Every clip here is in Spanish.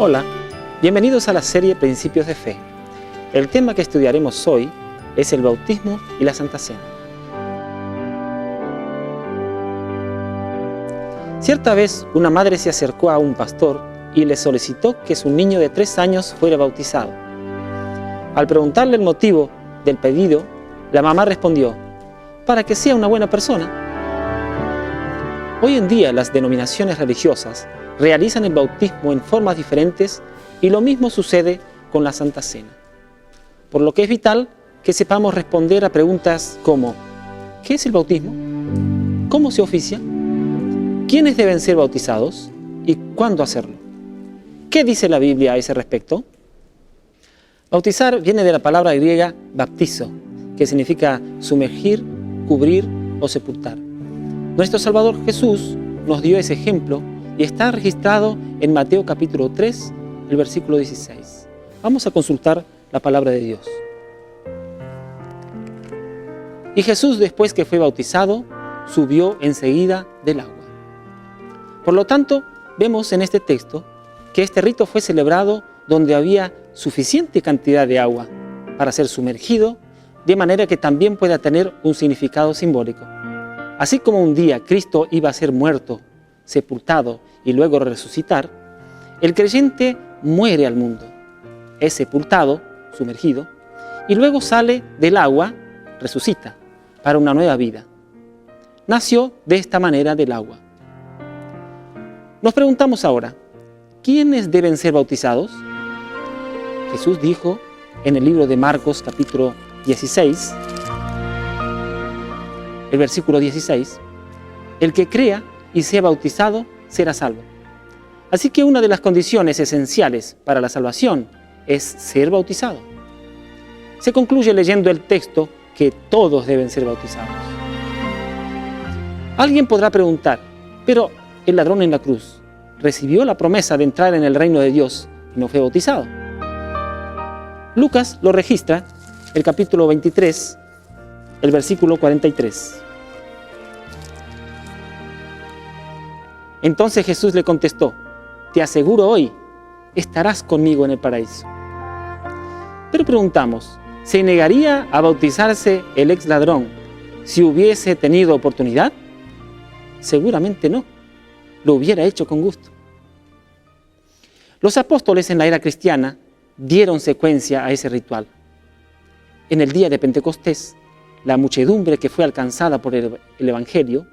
Hola, bienvenidos a la serie Principios de Fe. El tema que estudiaremos hoy es el bautismo y la Santa Cena. Cierta vez una madre se acercó a un pastor y le solicitó que su niño de 3 años fuera bautizado. Al preguntarle el motivo del pedido, la mamá respondió: «Para que sea una buena persona». Hoy en día las denominaciones religiosas realizan el bautismo en formas diferentes y lo mismo sucede con la Santa Cena. Por lo que es vital que sepamos responder a preguntas como: ¿qué es el bautismo? ¿Cómo se oficia? ¿Quiénes deben ser bautizados? ¿Y cuándo hacerlo? ¿Qué dice la Biblia a ese respecto? Bautizar viene de la palabra griega baptizo, que significa sumergir, cubrir o sepultar. Nuestro Salvador Jesús nos dio ese ejemplo y está registrado en Mateo capítulo 3, el versículo 16. Vamos a consultar la palabra de Dios. Y Jesús, después que fue bautizado, subió enseguida del agua. Por lo tanto, vemos en este texto que este rito fue celebrado donde había suficiente cantidad de agua para ser sumergido, de manera que también pueda tener un significado simbólico. Así como un día Cristo iba a ser muerto, sepultado y luego resucitar, el creyente muere al mundo, es sepultado, sumergido, y luego sale del agua, resucita, para una nueva vida. Nació de esta manera del agua. Nos preguntamos ahora, ¿quiénes deben ser bautizados? Jesús dijo en el libro de Marcos capítulo 16, el versículo 16, el que crea y sea bautizado será salvo. Así que una de las condiciones esenciales para la salvación es ser bautizado. Se concluye leyendo el texto que todos deben ser bautizados. Alguien podrá preguntar, pero el ladrón en la cruz recibió la promesa de entrar en el reino de Dios y no fue bautizado. Lucas lo registra, el capítulo 23, el versículo 43. Entonces Jesús le contestó: «Te aseguro hoy, estarás conmigo en el paraíso». Pero preguntamos, ¿se negaría a bautizarse el ex ladrón si hubiese tenido oportunidad? Seguramente no, lo hubiera hecho con gusto. Los apóstoles en la era cristiana dieron secuencia a ese ritual. En el día de Pentecostés, la muchedumbre que fue alcanzada por el Evangelio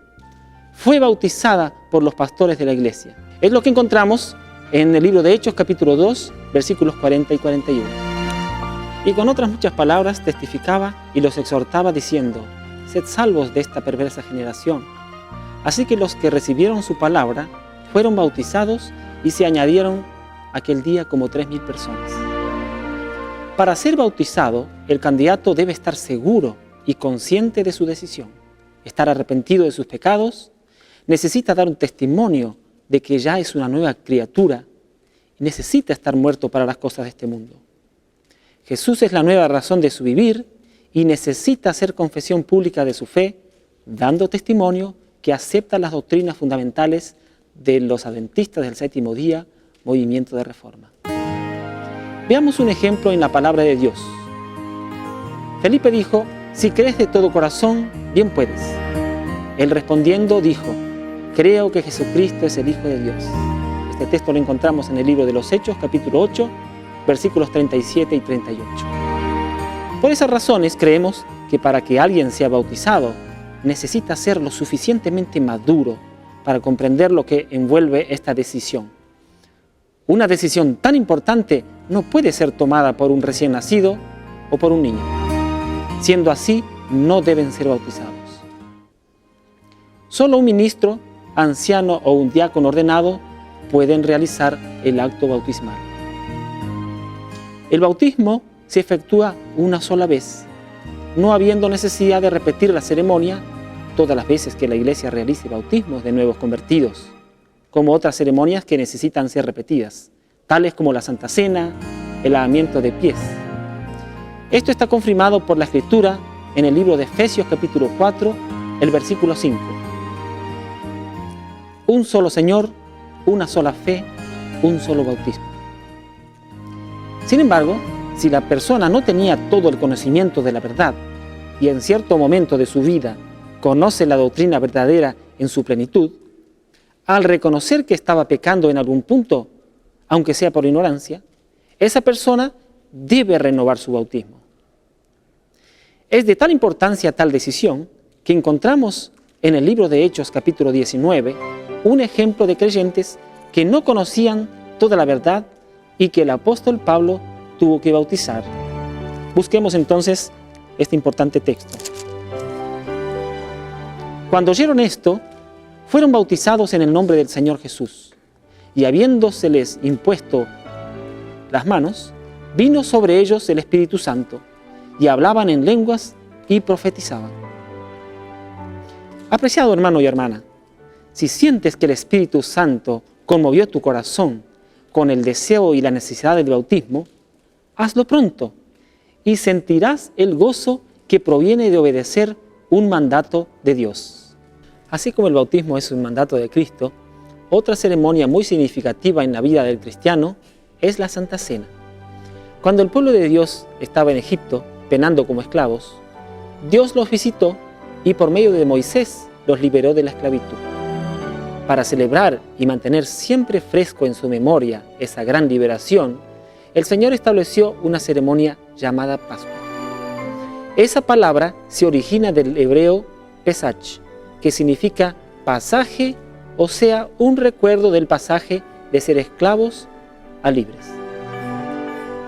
fue bautizada por los pastores de la iglesia. Es lo que encontramos en el libro de Hechos, capítulo 2, versículos 40 y 41. Y con otras muchas palabras testificaba y los exhortaba diciendo: «Sed salvos de esta perversa generación». Así que los que recibieron su palabra fueron bautizados y se añadieron aquel día como 3,000 personas. Para ser bautizado, el candidato debe estar seguro y consciente de su decisión, estar arrepentido de sus pecados, necesita dar un testimonio de que ya es una nueva criatura y necesita estar muerto para las cosas de este mundo. Jesús es la nueva razón de su vivir y necesita hacer confesión pública de su fe, dando testimonio que acepta las doctrinas fundamentales de los adventistas del séptimo día, movimiento de reforma. Veamos un ejemplo en la palabra de Dios. Felipe dijo: «Si crees de todo corazón, bien puedes». Él respondiendo dijo: «Creo que Jesucristo es el Hijo de Dios». Este texto lo encontramos en el libro de los Hechos, capítulo 8, versículos 37 y 38. Por esas razones creemos que para que alguien sea bautizado, necesita ser lo suficientemente maduro para comprender lo que envuelve esta decisión. Una decisión tan importante no puede ser tomada por un recién nacido o por un niño. Siendo así, no deben ser bautizados. Solo un ministro, anciano o un diácono ordenado pueden realizar el acto bautismal. El bautismo se efectúa una sola vez, no habiendo necesidad de repetir la ceremonia todas las veces que la iglesia realice bautismos de nuevos convertidos, como otras ceremonias que necesitan ser repetidas, tales como la Santa Cena, el lavamiento de pies. Esto está confirmado por la Escritura en el libro de Efesios capítulo 4, el versículo 5. Un solo Señor, una sola fe, un solo bautismo. Sin embargo, si la persona no tenía todo el conocimiento de la verdad y en cierto momento de su vida conoce la doctrina verdadera en su plenitud, al reconocer que estaba pecando en algún punto, aunque sea por ignorancia, esa persona debe renovar su bautismo. Es de tal importancia tal decisión que encontramos en el libro de Hechos capítulo 19 un ejemplo de creyentes que no conocían toda la verdad y que el apóstol Pablo tuvo que bautizar. Busquemos entonces este importante texto. Cuando oyeron esto, fueron bautizados en el nombre del Señor Jesús, y habiéndoseles impuesto las manos, vino sobre ellos el Espíritu Santo, y hablaban en lenguas y profetizaban. Apreciado hermano y hermana, si sientes que el Espíritu Santo conmovió tu corazón con el deseo y la necesidad del bautismo, hazlo pronto y sentirás el gozo que proviene de obedecer un mandato de Dios. Así como el bautismo es un mandato de Cristo, otra ceremonia muy significativa en la vida del cristiano es la Santa Cena. Cuando el pueblo de Dios estaba en Egipto, penando como esclavos, Dios los visitó y por medio de Moisés los liberó de la esclavitud. Para celebrar y mantener siempre fresco en su memoria esa gran liberación, el Señor estableció una ceremonia llamada Pascua. Esa palabra se origina del hebreo Pesach, que significa pasaje, o sea, un recuerdo del pasaje de ser esclavos a libres.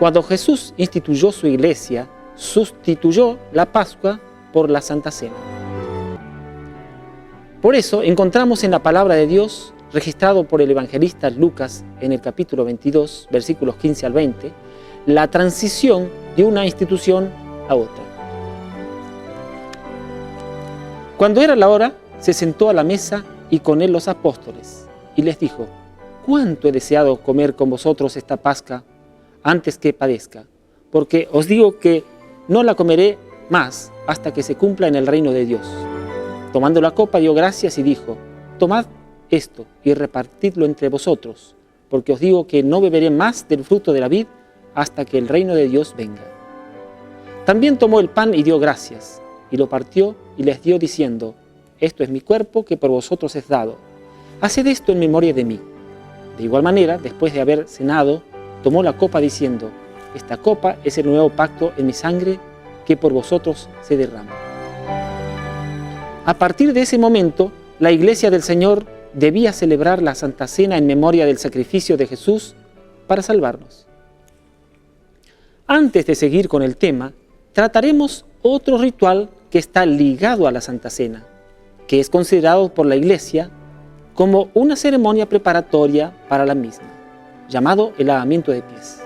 Cuando Jesús instituyó su iglesia, sustituyó la Pascua por la Santa Cena. Por eso encontramos en la palabra de Dios, registrado por el evangelista Lucas en el capítulo 22, versículos 15 al 20, la transición de una institución a otra. Cuando era la hora, se sentó a la mesa y con él los apóstoles, y les dijo: «¿Cuánto he deseado comer con vosotros esta Pascua antes que padezca? Porque os digo que no la comeré más hasta que se cumpla en el reino de Dios». Tomando la copa dio gracias y dijo: «Tomad esto y repartidlo entre vosotros, porque os digo que no beberé más del fruto de la vid hasta que el reino de Dios venga». También tomó el pan y dio gracias, y lo partió y les dio diciendo: «Esto es mi cuerpo que por vosotros es dado. Haced esto en memoria de mí». De igual manera, después de haber cenado, tomó la copa diciendo: «Esta copa es el nuevo pacto en mi sangre que por vosotros se derrama». A partir de ese momento, la Iglesia del Señor debía celebrar la Santa Cena en memoria del sacrificio de Jesús para salvarnos. Antes de seguir con el tema, trataremos otro ritual que está ligado a la Santa Cena, que es considerado por la Iglesia como una ceremonia preparatoria para la misma, llamado el lavamiento de pies.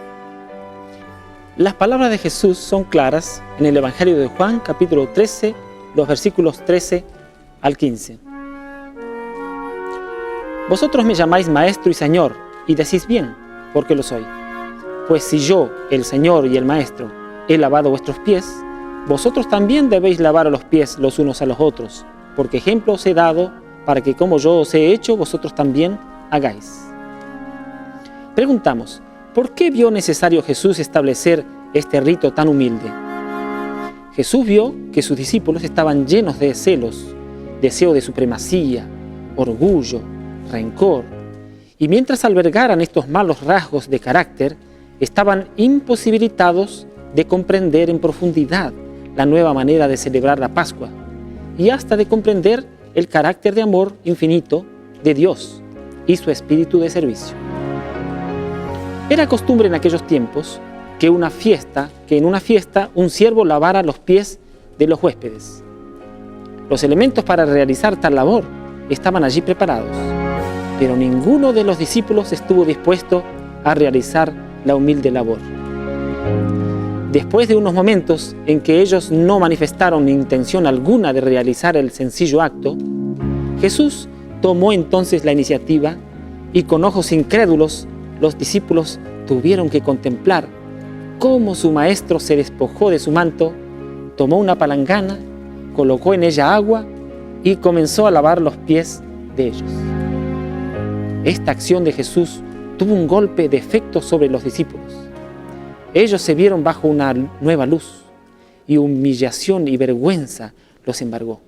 Las palabras de Jesús son claras en el Evangelio de Juan, capítulo 13, los versículos 13 al 15. «Vosotros me llamáis Maestro y Señor, y decís bien, porque lo soy. Pues si yo, el Señor y el Maestro, he lavado vuestros pies, vosotros también debéis lavar a los pies los unos a los otros, porque ejemplo os he dado para que como yo os he hecho, vosotros también hagáis». Preguntamos, ¿por qué vio necesario Jesús establecer este rito tan humilde? Jesús vio que sus discípulos estaban llenos de celos, deseo de supremacía, orgullo, rencor, y mientras albergaran estos malos rasgos de carácter, estaban imposibilitados de comprender en profundidad la nueva manera de celebrar la Pascua y hasta de comprender el carácter de amor infinito de Dios y su espíritu de servicio. Era costumbre en aquellos tiempos que en una fiesta un siervo lavara los pies de los huéspedes. Los elementos para realizar tal labor estaban allí preparados, pero ninguno de los discípulos estuvo dispuesto a realizar la humilde labor. Después de unos momentos en que ellos no manifestaron intención alguna de realizar el sencillo acto, Jesús tomó entonces la iniciativa y con ojos incrédulos los discípulos tuvieron que contemplar cómo su maestro se despojó de su manto, tomó una palangana, colocó en ella agua y comenzó a lavar los pies de ellos. Esta acción de Jesús tuvo un golpe de efecto sobre los discípulos. Ellos se vieron bajo una nueva luz y humillación y vergüenza los embargó.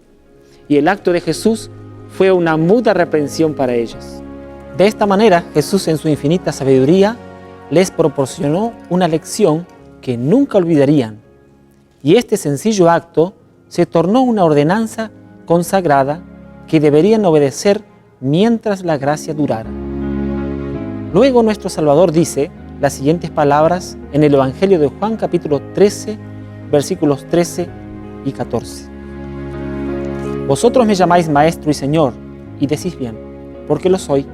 Y el acto de Jesús fue una muda reprensión para ellos. De esta manera, Jesús en su infinita sabiduría les proporcionó una lección que nunca olvidarían. Y este sencillo acto se tornó una ordenanza consagrada que deberían obedecer mientras la gracia durara. Luego nuestro Salvador dice las siguientes palabras en el Evangelio de Juan capítulo 13, versículos 13 y 14. Vosotros me llamáis Maestro y Señor, y decís bien, porque lo soy.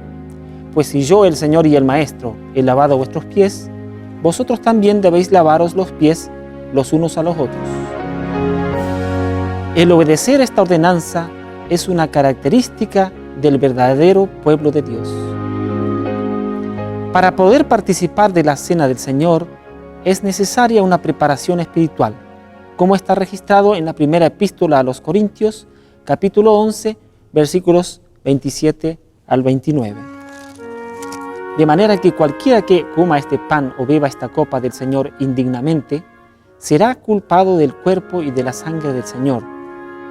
Pues si yo, el Señor y el Maestro, he lavado vuestros pies, vosotros también debéis lavaros los pies los unos a los otros. El obedecer esta ordenanza es una característica del verdadero pueblo de Dios. Para poder participar de la Cena del Señor, es necesaria una preparación espiritual, como está registrado en la primera epístola a los Corintios, capítulo 11, versículos 27 al 29. De manera que cualquiera que coma este pan o beba esta copa del Señor indignamente, será culpado del cuerpo y de la sangre del Señor.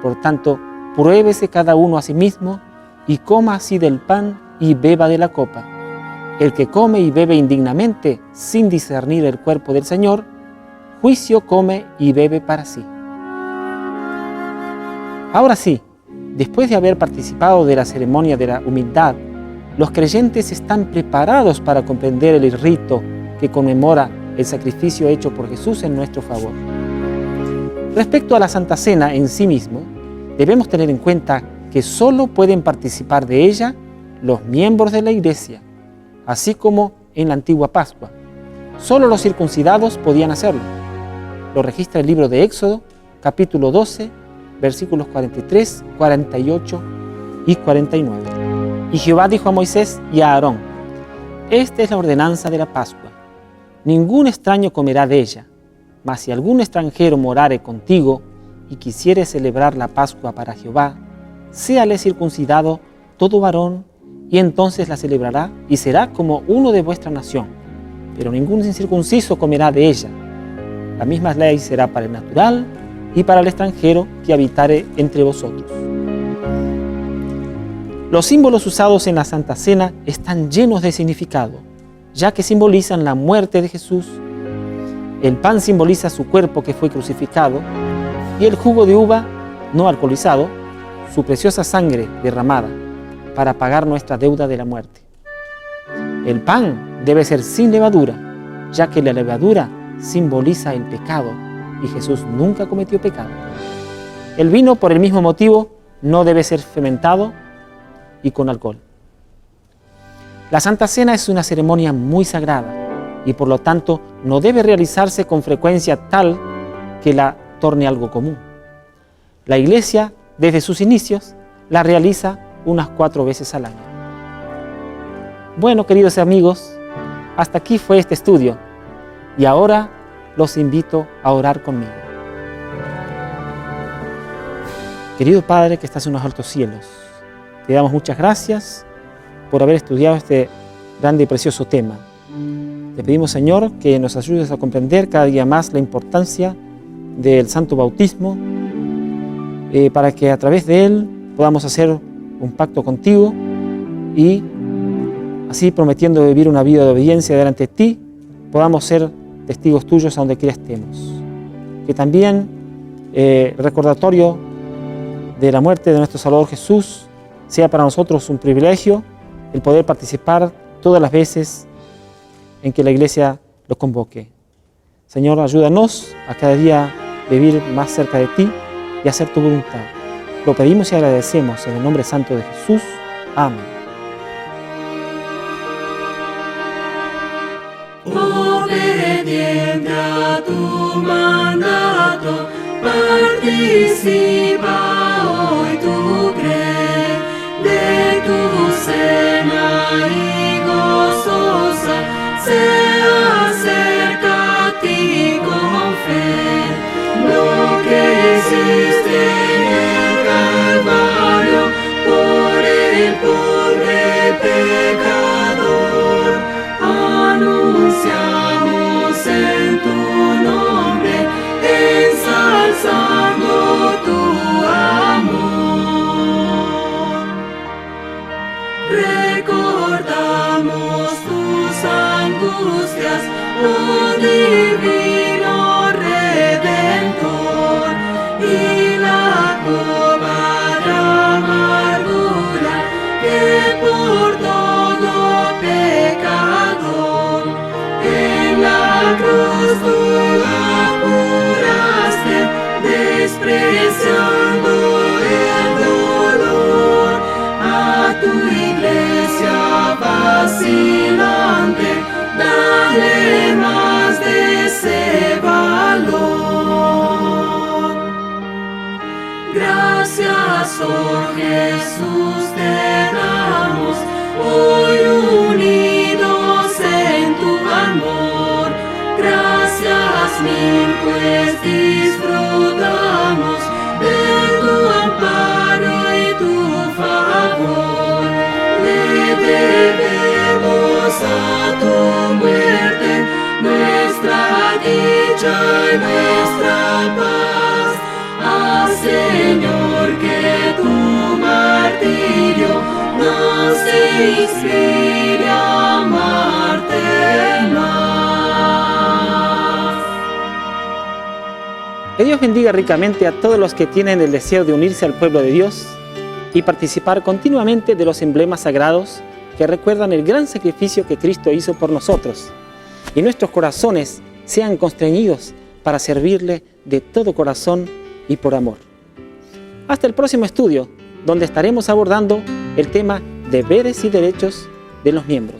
Por tanto, pruébese cada uno a sí mismo y coma así del pan y beba de la copa. El que come y bebe indignamente sin discernir el cuerpo del Señor, juicio come y bebe para sí. Ahora sí, después de haber participado de la ceremonia de la humildad, los creyentes están preparados para comprender el rito que conmemora el sacrificio hecho por Jesús en nuestro favor. Respecto a la Santa Cena en sí mismo, debemos tener en cuenta que solo pueden participar de ella los miembros de la Iglesia, así como en la antigua Pascua. Solo los circuncidados podían hacerlo. Lo registra el libro de Éxodo, capítulo 12, versículos 43, 48 y 49. Y Jehová dijo a Moisés y a Aarón: esta es la ordenanza de la Pascua. Ningún extraño comerá de ella, mas si algún extranjero morare contigo y quisiere celebrar la Pascua para Jehová, séale circuncidado todo varón, y entonces la celebrará y será como uno de vuestra nación. Pero ningún incircunciso comerá de ella. La misma ley será para el natural y para el extranjero que habitare entre vosotros. Los símbolos usados en la Santa Cena están llenos de significado, ya que simbolizan la muerte de Jesús. El pan simboliza su cuerpo que fue crucificado, y el jugo de uva no alcoholizado, su preciosa sangre derramada para pagar nuestra deuda de la muerte. El pan debe ser sin levadura, ya que la levadura simboliza el pecado, y Jesús nunca cometió pecado. El vino, por el mismo motivo, no debe ser fermentado y con alcohol. La Santa Cena es una ceremonia muy sagrada y por lo tanto no debe realizarse con frecuencia tal que la torne algo común. La Iglesia, desde sus inicios, la realiza unas 4 veces al año. Bueno, queridos amigos, hasta aquí fue este estudio y ahora los invito a orar conmigo. Querido Padre que estás en los altos cielos, te damos muchas gracias por haber estudiado este grande y precioso tema. Te pedimos, Señor, que nos ayudes a comprender cada día más la importancia del santo bautismo, para que a través de él podamos hacer un pacto contigo y así, prometiendo vivir una vida de obediencia delante de ti, podamos ser testigos tuyos a donde quiera estemos. Que también el recordatorio de la muerte de nuestro Salvador Jesús sea para nosotros un privilegio el poder participar todas las veces en que la Iglesia los convoque. Señor, ayúdanos a cada día vivir más cerca de ti y hacer tu voluntad. Lo pedimos y agradecemos en el nombre santo de Jesús. Amén. Obediente a tu mandato, participa hoy tu cree de tu cena y gozosa se acerca a ti con fe. Lo que hiciste en el Calvario por el pobre pecador, anunciamos en tu oh divino Redentor, y la copa de amargura que por todo pecador en la cruz tú apuraste, despreciando el dolor a tu iglesia vacilante. Dale más de ese valor. Gracias, oh Jesús, te damos, hoy unidos en tu amor. Gracias mil, pues disfrutamos de tu amparo y tu favor. Le debemos a tu muerte nuestra dicha y nuestra paz. Señor, que tu martirio nos inspire a amarte más. Que Dios bendiga ricamente a todos los que tienen el deseo de unirse al pueblo de Dios y participar continuamente de los emblemas sagrados que recuerdan el gran sacrificio que Cristo hizo por nosotros, y nuestros corazones sean constreñidos para servirle de todo corazón y por amor. Hasta el próximo estudio, donde estaremos abordando el tema deberes y derechos de los miembros.